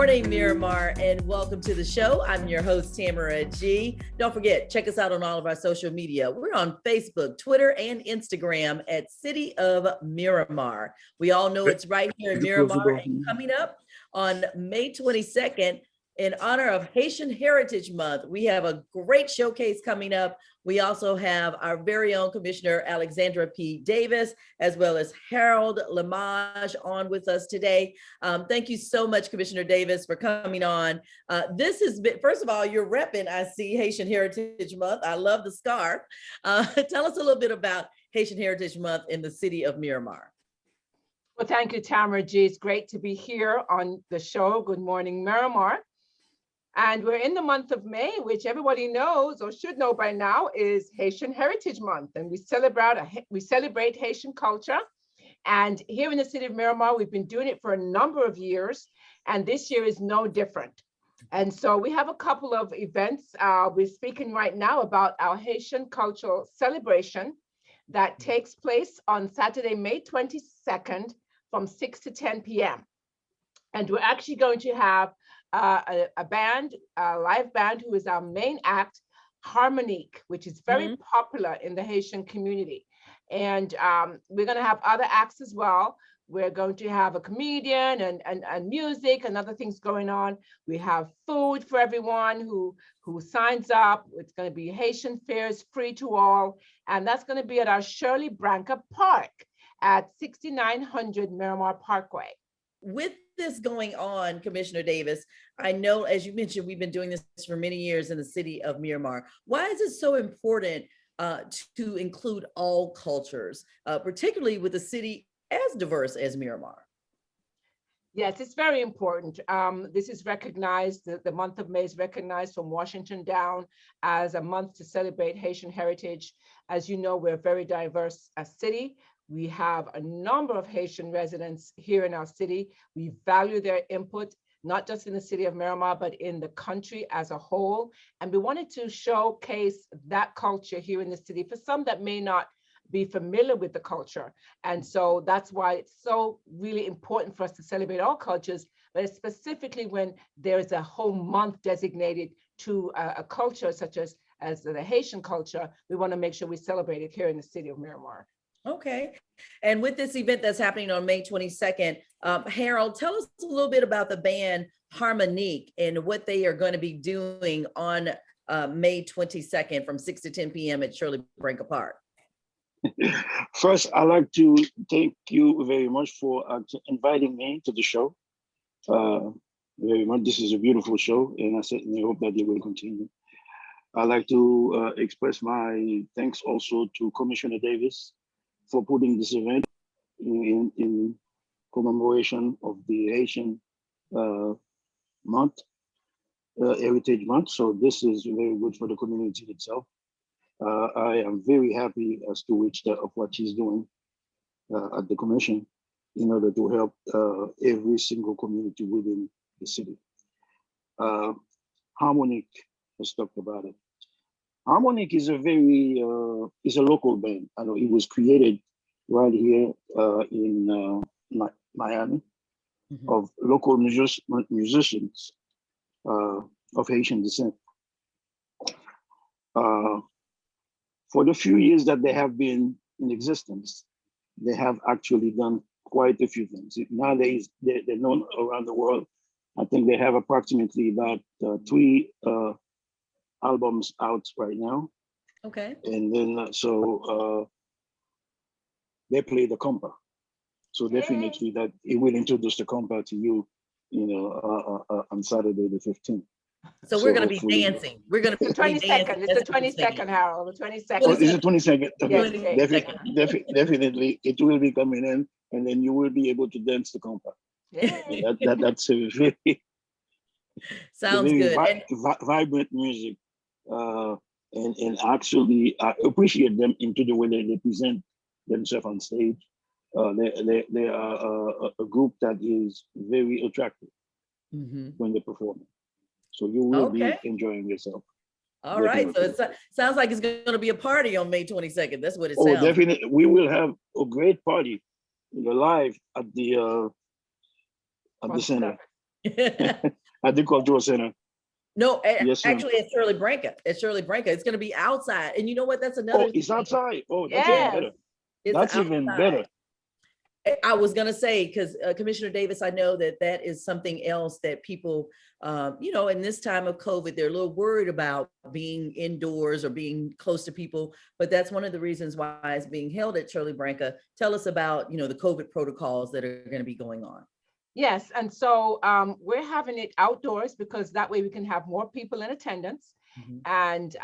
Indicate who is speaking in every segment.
Speaker 1: morning, Miramar, and welcome to the show. I'm your host, Tamara G. Don't forget, check us out on all of our social media. We're on Facebook, Twitter, and Instagram at City of Miramar. We all know it's right here in Miramar. And coming up on May 22nd, in honor of Haitian Heritage Month, we have a great showcase coming up. We also have our very own Commissioner Alexandra P. Davis, as well as Harold Lamage on with us today. Thank you so much, Commissioner Davis, for coming on. This has been, first of all, you're repping, I see, Haitian Heritage Month. I love the scarf. Tell us a little bit about Haitian Heritage Month in the city of Miramar.
Speaker 2: Well, thank you, Tamara G. It's great to be here on the show. Good morning, Miramar. And we're in the month of May, which everybody knows or should know by now is Haitian Heritage Month. And we celebrate Haitian culture. And here in the city of Miramar, we've been doing it for a number of years. And this year is no different. And so we have a couple of events. We're speaking right now about our Haitian cultural celebration that takes place on Saturday, May 22nd from 6 to 10 p.m. And we're actually going to have a live band who is our main act, Harmonique, which is very popular in the Haitian community. And we're going to have other acts as well. We're going to have a comedian and music and other things going on. We have food for everyone who signs up. It's going to be Haitian fares, free to all. And that's going to be at our Shirley Branca Park at 6900 Miramar Parkway.
Speaker 1: With this going on, Commissioner Davis, I know, as you mentioned, we've been doing this for many years in the city of Miramar. Why is it so important to include all cultures, particularly with a city as diverse as Miramar?
Speaker 2: Yes, it's very important. This is recognized, the month of May is recognized from Washington down as a month to celebrate Haitian heritage. As you know, we're a very diverse city. We have a number of Haitian residents here in our city. We value their input, not just in the city of Miramar, but in the country as a whole. And we wanted to showcase that culture here in the city for some that may not be familiar with the culture. And so that's why it's so really important for us to celebrate all cultures, but specifically when there's a whole month designated to a culture such as the Haitian culture, we want to make sure we celebrate it here in the city of Miramar.
Speaker 1: Okay. And with this event that's happening on May 22nd, Harold, tell us a little bit about the band Harmonique and what they are going to be doing on May 22nd from 6 to 10 p.m. at Shirley Branca Park.
Speaker 3: First, I'd like to thank you very much for inviting me to the show. Very much. This is a beautiful show, and I certainly hope that it will continue. I'd like to express my thanks also to Commissioner Davis for putting this event in commemoration of the Haitian month, Heritage Month. So this is very good for the community itself. I am very happy as to of what he's doing at the commission in order to help every single community within the city. Harmonique, let's talk about it. Harmonique is is a local band. I know it was created right here in Miami of local musicians of Haitian descent. For the few years that they have been in existence, they have actually done quite a few things. Nowadays, they're known around the world. I think they have approximately about 3 albums out right now.
Speaker 1: Okay.
Speaker 3: And then they play the compa. So definitely that it will introduce the compa to you, on Saturday the 15th.
Speaker 1: So we're going to be dancing. We're going to be
Speaker 2: 22nd. It's the 22nd, Harold. The 22nd.
Speaker 3: Oh, it's the 22nd. Okay.
Speaker 2: Yes,
Speaker 3: Definitely, it will be coming in, and then you will be able to dance the compa. That's a very
Speaker 1: sounds good.
Speaker 3: Vibrant music, and actually I appreciate them into the way they present themselves on stage. They are a group that is very attractive when they perform. So you will be enjoying yourself.
Speaker 1: All right. So it sounds like it's going to be a party on May 22nd. That's what it sounds.
Speaker 3: Oh, definitely. We will have a great party live at the center. At the Cultural Center.
Speaker 1: No,
Speaker 3: Yes, ma'am.
Speaker 1: actually at Shirley Branca. At Shirley Branca, it's going to be outside. And you know what? That's another
Speaker 3: Oh, it's
Speaker 1: thing.
Speaker 3: outside. Oh, that's
Speaker 2: Yes.
Speaker 3: even better.
Speaker 1: It's
Speaker 3: That's even better.
Speaker 1: I was going to say, because Commissioner Davis, I know that that is something else that people, you know, in this time of COVID, they're a little worried about being indoors or being close to people. But that's one of the reasons why it's being held at Shirley Branca. Tell us about, you know, the COVID protocols that are going to be going on.
Speaker 2: Yes, and so we're having it outdoors because that way we can have more people in attendance. And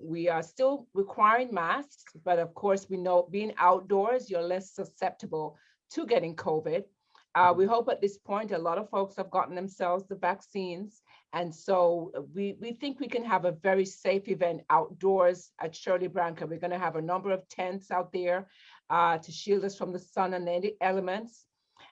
Speaker 2: we are still requiring masks, but of course we know being outdoors, you're less susceptible to getting COVID. We hope at this point, a lot of folks have gotten themselves the vaccines. And so we think we can have a very safe event outdoors at Shirley Branca. We're going to have a number of tents out there to shield us from the sun and the elements.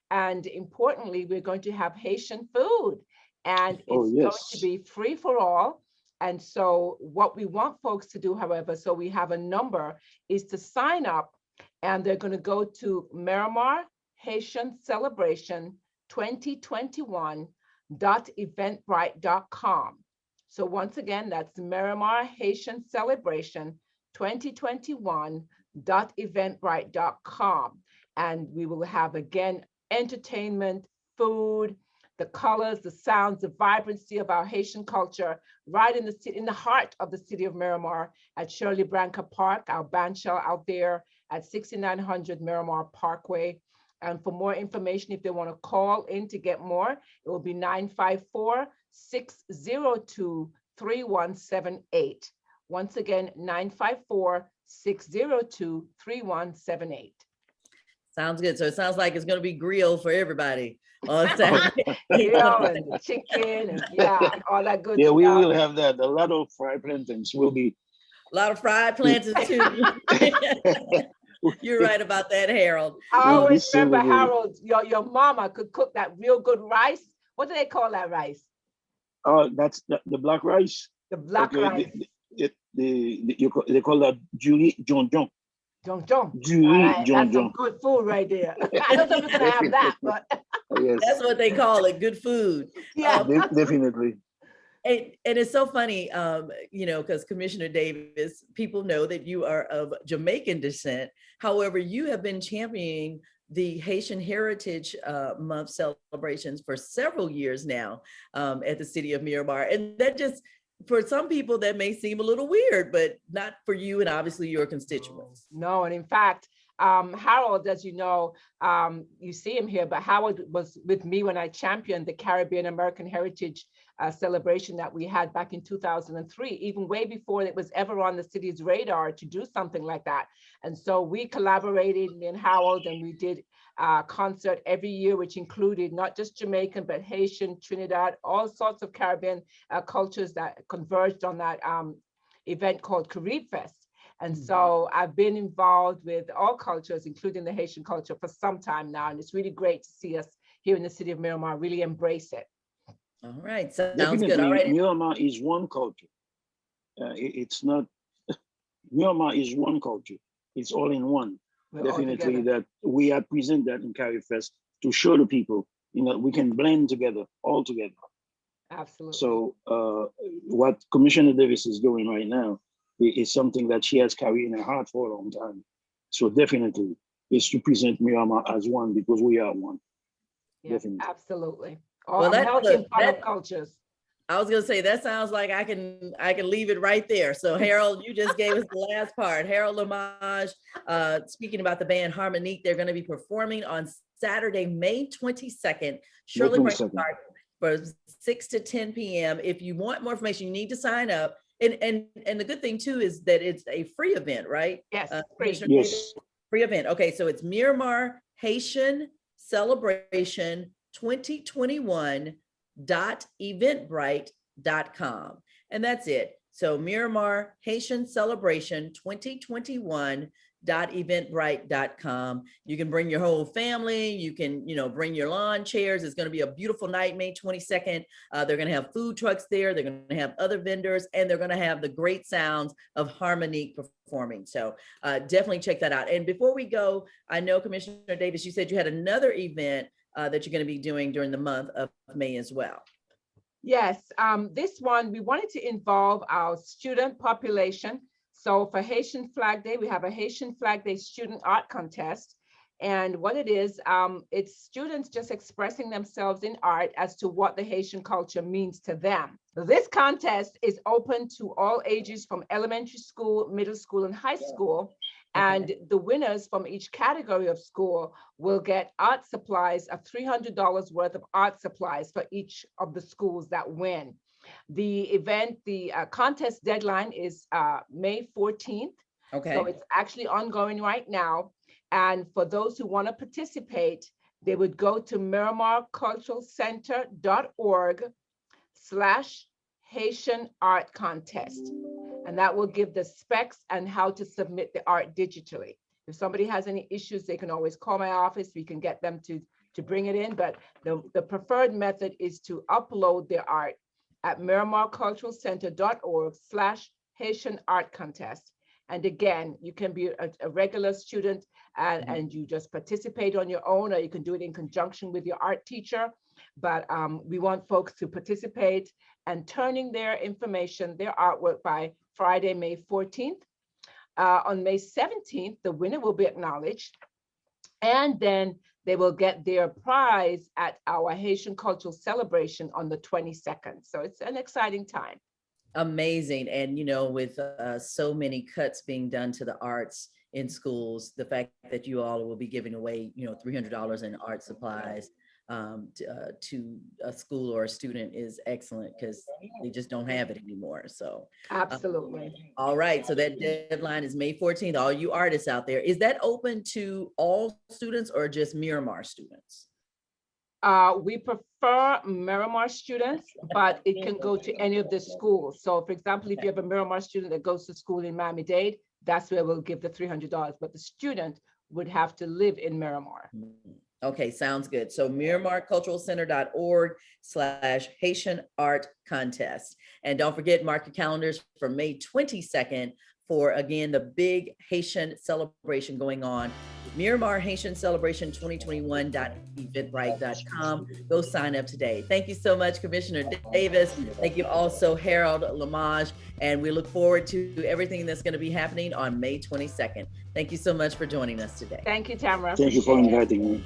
Speaker 2: And importantly, we're going to have Haitian food, and it's going to be free for all. And so what we want folks to do, however, so we have a number, is to sign up, and they're going to go to Miramar Haitian Celebration 2021.eventbrite.com. So once again, that's Miramar Haitian Celebration 2021.eventbrite.com. And we will have, again, entertainment, food, the colors, the sounds, the vibrancy of our Haitian culture, right in the heart of the city of Miramar at Shirley Branca Park, our band shell out there at 6900 Miramar Parkway. And for more information, if they want to call in to get more, it will be 954-602-3178. Once again, 954-602-3178.
Speaker 1: Sounds good. So it sounds like it's going to be grilled for everybody on Saturday.
Speaker 2: Grill and the chicken and all that good
Speaker 3: stuff. We
Speaker 2: stuff.
Speaker 3: will have that. A lot of fried plantains will be.
Speaker 1: A lot of fried plantains too. You're right about that, Harold.
Speaker 2: I always remember, Harold, your mama could cook that real good rice. What do they call that rice?
Speaker 3: Oh, that's the black rice.
Speaker 2: The black rice.
Speaker 3: They call that Julie John John.
Speaker 2: That's some good food right there. I don't know if you're gonna have that, but
Speaker 3: yes.
Speaker 1: That's what they call it, good food.
Speaker 2: Yeah,
Speaker 3: definitely.
Speaker 1: And it's so funny, you know, because Commissioner Davis, people know that you are of Jamaican descent. However, you have been championing the Haitian Heritage Month celebrations for several years now at the City of Miramar. And that just, for some people, that may seem a little weird, but not for you and obviously your constituents.
Speaker 2: No, and in fact, Harold, as you know, you see him here, but Harold was with me when I championed the Caribbean American Heritage celebration that we had back in 2003, even way before it was ever on the city's radar to do something like that. And so we collaborated, me and Harold, and we did a concert every year, which included not just Jamaican, but Haitian, Trinidad, all sorts of Caribbean cultures that converged on that event called Carib Fest. And so I've been involved with all cultures, including the Haitian culture, for some time now. And it's really great to see us here in the city of Miramar really embrace it.
Speaker 1: All right, sounds
Speaker 3: Definitely,
Speaker 1: good. All right.
Speaker 3: Miramar is one culture. It's not, Miramar is one culture. It's all in one.
Speaker 2: We're
Speaker 3: Definitely that we are present that in Carib Fest to show the people, you know, we can blend together, all together.
Speaker 2: Absolutely.
Speaker 3: So what Commissioner Davis is doing right now is something that she has carried in her heart for a long time. So definitely is to present Miramar as one because we are one.
Speaker 2: Yes,
Speaker 3: Definitely.
Speaker 2: Absolutely.
Speaker 1: Well,
Speaker 2: That cultures.
Speaker 1: I was going to say, that sounds like I can leave it right there. So Harold, you just gave us the last part. Harold Lamage, speaking about the band Harmonique, they're going to be performing on Saturday, May 22nd, Shirley Branca Park for 6 to 10 p.m. If you want more information, you need to sign up. And the good thing too is that it's a free event, right?
Speaker 2: Yes,
Speaker 1: free event. Okay, so it's Miramar Haitian Celebration 2021.eventbrite.com. And that's it. So Miramar Haitian Celebration 2021.eventbrite.com. You can bring your whole family. You can, bring your lawn chairs. It's going to be a beautiful night, May 22nd. They're going to have food trucks there. They're going to have other vendors, and they're going to have the great sounds of Harmonique performing. So definitely check that out. And before we go, I know Commissioner Davis, you said you had another event that you're going to be doing during the month of May as well.
Speaker 2: Yes, this one, we wanted to involve our student population. So for Haitian Flag Day, we have a Haitian Flag Day Student Art Contest. And what it is, it's students just expressing themselves in art as to what the Haitian culture means to them. This contest is open to all ages from elementary school, middle school, and high school. And the winners from each category of school will get art supplies of $300 worth of art supplies for each of the schools that win. The contest deadline is May 14th.
Speaker 1: Okay.
Speaker 2: So it's actually ongoing right now. And for those who want to participate, they would go to MiramarCulturalCenter.org/Haitian Art Contest. And that will give the specs and how to submit the art digitally. If somebody has any issues, they can always call my office. We can get them to bring it in. But the preferred method is to upload their art at MiramarCulturalCenter.org/Haitian Art Contest. And again, you can be a regular student and you just participate on your own, or you can do it in conjunction with your art teacher. But we want folks to participate and turning their information, their artwork by Friday, May 14th. On May 17th, the winner will be acknowledged. And then they will get their prize at our Haitian Cultural Celebration on the 22nd. So it's an exciting time.
Speaker 1: Amazing. And, you know, with so many cuts being done to the arts in schools, the fact that you all will be giving away, you know, $300 in art supplies to a school or a student is excellent, because they just don't have it anymore. So
Speaker 2: absolutely.
Speaker 1: All right. So that deadline is May 14th. All you artists out there, is that open to all students or just Miramar students?
Speaker 2: We prefer Miramar students, but it can go to any of the schools. So for example, if you have a Miramar student that goes to school in Miami-Dade, that's where we'll give the $300, but the student would have to live in Miramar.
Speaker 1: Okay, sounds good. So MiramarCulturalCenter.org/Haitian Art Contest. And don't forget, mark your calendars for May 22nd for, again, the big Haitian celebration going on. Miramar Haitian Celebration 2021.eventbrite.com. Go sign up today. Thank you so much, Commissioner Davis. Thank you also, Harold Lamage. And we look forward to everything that's going to be happening on May 22nd. Thank you so much for joining us today.
Speaker 2: Thank you, Tamara.
Speaker 3: Thank you for inviting me.